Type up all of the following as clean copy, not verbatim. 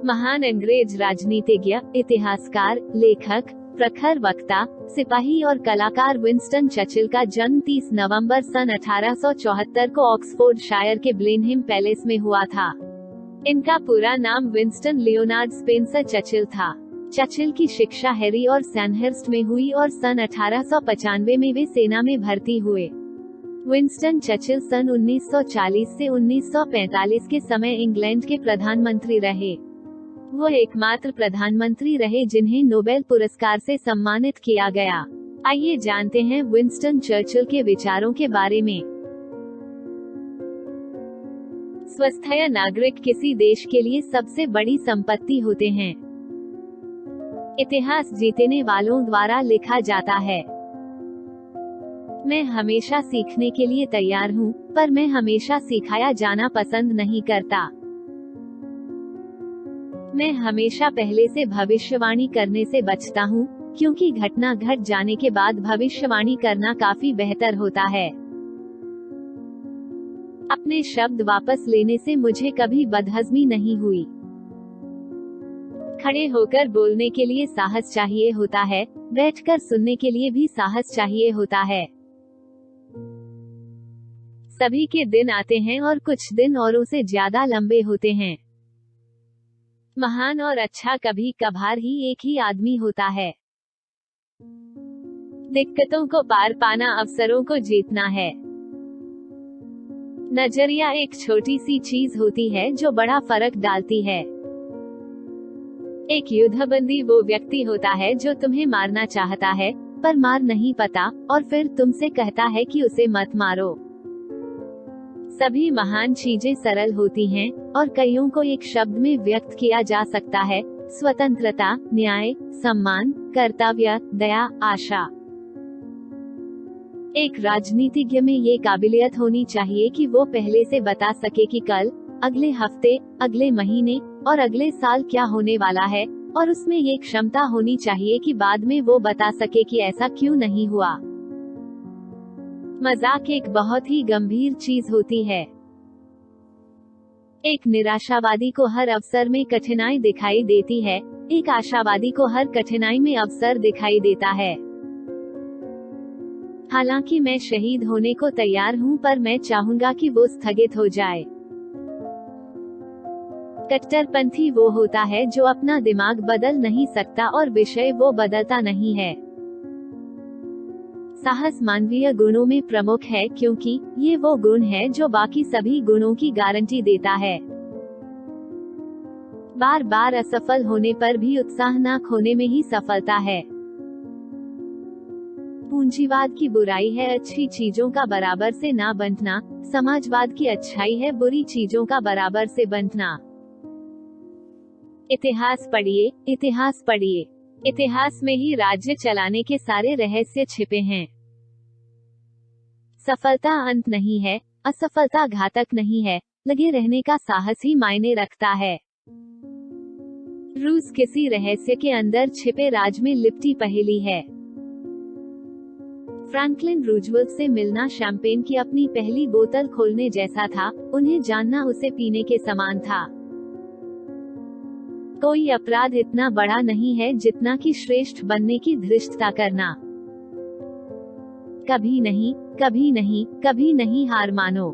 महान अंग्रेज राजनीतिज्ञ, इतिहासकार, लेखक, प्रखर वक्ता, सिपाही और कलाकार विंस्टन चर्चिल का जन्म 30 नवंबर सन 1874 को ऑक्सफोर्डशायर के ब्लेनहिम पैलेस में हुआ था। इनका पूरा नाम विंस्टन लियोनार्ड स्पेंसर चर्चिल था। चर्चिल की शिक्षा हैरी और सैंडहर्स्ट में हुई और सन 1895 में वे सेना में भर्ती हुए। विंस्टन चर्चिल सन 1940 से 1945 के समय इंग्लैंड के प्रधानमंत्री रहे। वो एकमात्र प्रधानमंत्री रहे जिन्हें नोबेल पुरस्कार से सम्मानित किया गया। आइए जानते हैं विंस्टन चर्चिल के विचारों के बारे में। स्वस्थ नागरिक किसी देश के लिए सबसे बड़ी संपत्ति होते हैं। इतिहास जीतने वालों द्वारा लिखा जाता है। मैं हमेशा सीखने के लिए तैयार हूँ, पर मैं हमेशा सिखाया जाना पसंद नहीं करता। मैं हमेशा पहले से भविष्यवाणी करने से बचता हूँ, क्योंकि घटना घट जाने के बाद भविष्यवाणी करना काफी बेहतर होता है। अपने शब्द वापस लेने से मुझे कभी बदहजमी नहीं हुई। खड़े होकर बोलने के लिए साहस चाहिए होता है, बैठकर सुनने के लिए भी साहस चाहिए होता है। सभी के दिन आते हैं और कुछ दिन औरों से ज्यादा लंबे होते हैं। महान और अच्छा कभी कभार ही एक ही आदमी होता है। दिक्कतों को पार पाना अवसरों को जीतना है। नजरिया एक छोटी सी चीज होती है जो बड़ा फर्क डालती है। एक युद्धबंदी वो व्यक्ति होता है जो तुम्हें मारना चाहता है, पर मार नहीं पाता, और फिर तुमसे कहता है कि उसे मत मारो। सभी महान चीजें सरल होती हैं, और कईयों को एक शब्द में व्यक्त किया जा सकता है: स्वतंत्रता, न्याय, सम्मान, कर्तव्य, दया, आशा। एक राजनीतिज्ञ में ये काबिलियत होनी चाहिए कि वो पहले से बता सके कि कल, अगले हफ्ते, अगले महीने और अगले साल क्या होने वाला है, और उसमें ये क्षमता होनी चाहिए कि बाद में वो बता सके कि ऐसा क्यों नहीं हुआ। मजाक एक बहुत ही गंभीर चीज होती है। एक निराशावादी को हर अवसर में कठिनाई दिखाई देती है, एक आशावादी को हर कठिनाई में अवसर दिखाई देता है। हालांकि मैं शहीद होने को तैयार हूं, पर मैं चाहूंगा कि वो स्थगित हो जाए। कट्टरपंथी वो होता है जो अपना दिमाग बदल नहीं सकता और विषय वो बदलता नहीं है। साहस मानवीय गुणों में प्रमुख है, क्योंकि ये वो गुण है जो बाकी सभी गुणों की गारंटी देता है। बार बार असफल होने पर भी उत्साह न खोने में ही सफलता है। पूंजीवाद की बुराई है अच्छी चीजों का बराबर से ना बंटना, समाजवाद की अच्छाई है बुरी चीजों का बराबर से बंटना। इतिहास पढ़िए, इतिहास पढ़िए। इतिहास में ही राज्य चलाने के सारे रहस्य छिपे हैं। सफलता अंत नहीं है, असफलता घातक नहीं है, लगे रहने का साहस ही मायने रखता है। रूस किसी रहस्य के अंदर छिपे राज में लिपटी पहेली है। फ्रैंकलिन रूजवेल्ट से मिलना शैंपेन की अपनी पहली बोतल खोलने जैसा था, उन्हें जानना उसे पीने के समान था। कोई अपराध इतना बड़ा नहीं है जितना कि श्रेष्ठ बनने की धृष्टता करना। कभी नहीं, कभी नहीं, कभी नहीं हार मानो।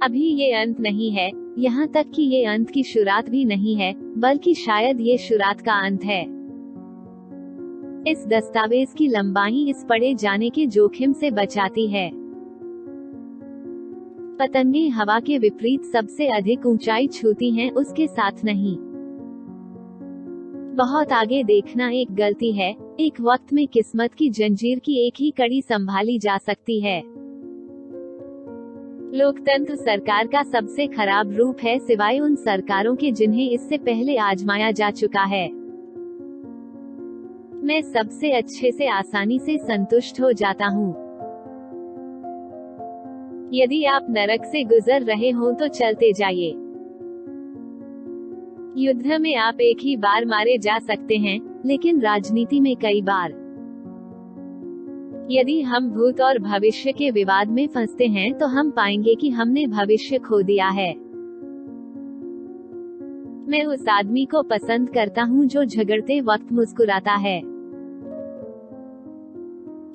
अभी ये अंत नहीं है, यहाँ तक कि ये अंत की शुरुआत भी नहीं है, बल्कि शायद ये शुरुआत का अंत है। इस दस्तावेज की लंबाई इस पढ़े जाने के जोखिम से बचाती है। पतंगें हवा के विपरीत सबसे अधिक ऊंचाई छूती हैं, उसके साथ नहीं। बहुत आगे देखना एक गलती है, एक वक्त में किस्मत की जंजीर की एक ही कड़ी संभाली जा सकती है। लोकतंत्र सरकार का सबसे खराब रूप है, सिवाय उन सरकारों के जिन्हें इससे पहले आजमाया जा चुका है। मैं सबसे अच्छे से आसानी से संतुष्ट हो जाता हूँ। यदि आप नरक से गुजर रहे हो तो चलते जाइए। युद्ध में आप एक ही बार मारे जा सकते हैं, लेकिन राजनीति में कई बार। यदि हम भूत और भविष्य के विवाद में फंसते हैं तो हम पाएंगे कि हमने भविष्य खो दिया है। मैं उस आदमी को पसंद करता हूँ जो झगड़ते वक्त मुस्कुराता है।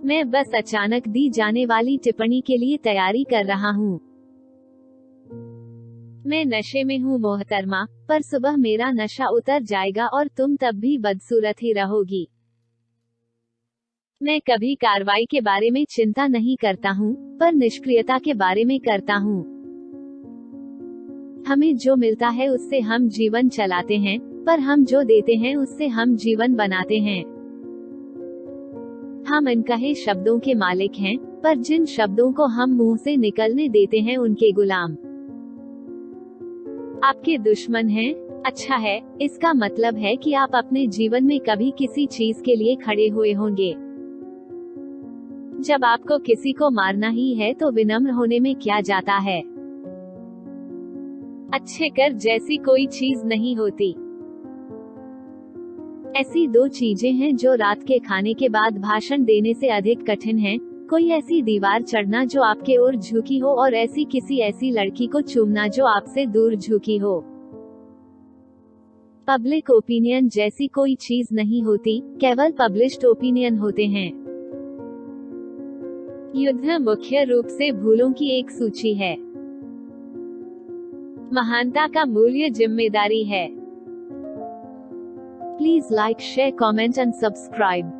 मैं बस अचानक दी जाने वाली टिप्पणी के लिए तैयारी कर रहा हूँ। मैं नशे में हूँ मोहतरमा, पर सुबह मेरा नशा उतर जाएगा और तुम तब भी बदसूरत ही रहोगी। मैं कभी कार्रवाई के बारे में चिंता नहीं करता हूँ, पर निष्क्रियता के बारे में करता हूँ। हमें जो मिलता है उससे हम जीवन चलाते हैं, पर हम जो देते हैं उससे हम जीवन बनाते हैं। हम अनकहे शब्दों के मालिक हैं, पर जिन शब्दों को हम मुंह से निकलने देते हैं उनके गुलाम। आपके दुश्मन हैं? अच्छा है, इसका मतलब है कि आप अपने जीवन में कभी किसी चीज के लिए खड़े हुए होंगे। जब आपको किसी को मारना ही है तो विनम्र होने में क्या जाता है। अच्छे कर जैसी कोई चीज नहीं होती। ऐसी दो चीजें हैं जो रात के खाने के बाद भाषण देने से अधिक कठिन हैं, कोई ऐसी दीवार चढ़ना जो आपके ओर झुकी हो और किसी ऐसी लड़की को चूमना जो आपसे दूर झुकी हो। पब्लिक ओपिनियन जैसी कोई चीज नहीं होती, केवल पब्लिश्ड ओपिनियन होते हैं। युद्ध मुख्य रूप से भूलों की एक सूची है। महानता का मूल्य जिम्मेदारी है। Please like, share, comment and subscribe.